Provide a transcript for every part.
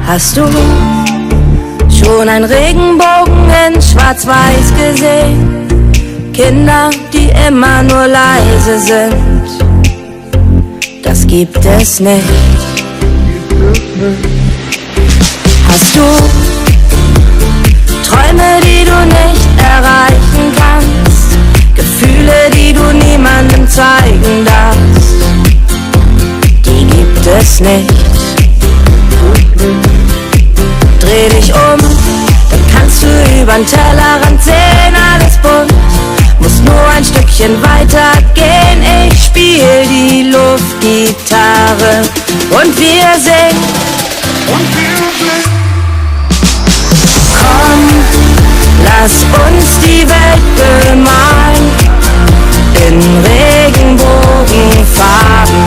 Hast du schon einen Regenbogen in Schwarz-Weiß gesehen? Kinder, die immer nur leise sind, das gibt es nicht. Hast du Träume, die du nicht erreichen kannst? Gefühle, die du niemandem zeigen darfst? Die gibt es nicht. Dreh dich um, dann kannst du übern Tellerrand sehen, alles bunt. Muss nur ein Stückchen weiter gehen, ich spiel die Luftgitarre und wir singen. Komm, lass uns die Welt bemalen in Regenbogenfarben.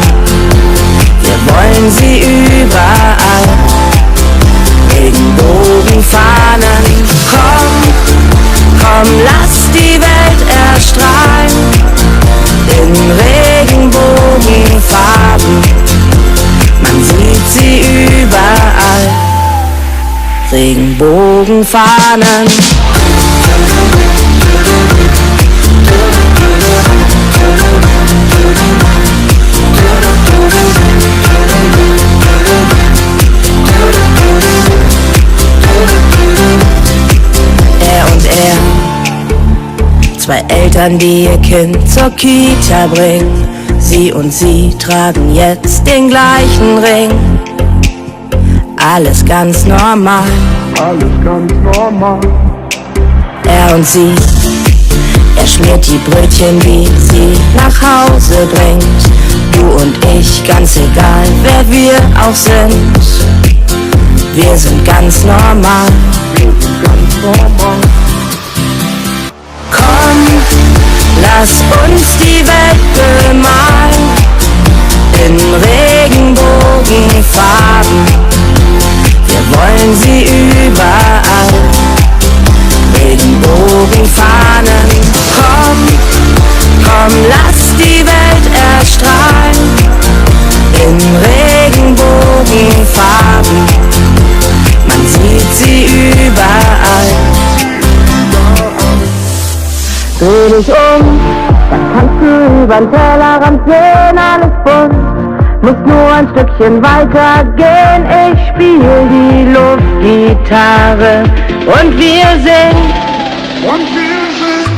Wir wollen sie überall, Regenbogenfahnen. Komm, lass die Welt erstrahlen in Regenbogenfarben. Man sieht sie überall, Regenbogenfahnen. Zwei Eltern, die ihr Kind zur Kita bringen. Sie und sie tragen jetzt den gleichen Ring. Alles ganz normal. Alles ganz normal. Er und sie, er schmiert die Brötchen, wie sie nach Hause bringt. Du und ich, ganz egal, wer wir auch sind. Wir sind ganz normal. Wir sind ganz normal. Komm, lass uns die Welt bemalen in Regenbogenfarben. Wir wollen sie überall, Regenbogenfahnen. Komm, lass die Welt erstrahlen in Regenbogenfarben. Man sieht sie überall. Dreh dich um, dann kannst du übern Tellerrand sehen, alles bunt. Muss nur ein Stückchen weiter gehen, ich spiel die Luftgitarre und wir singen. Und wir sind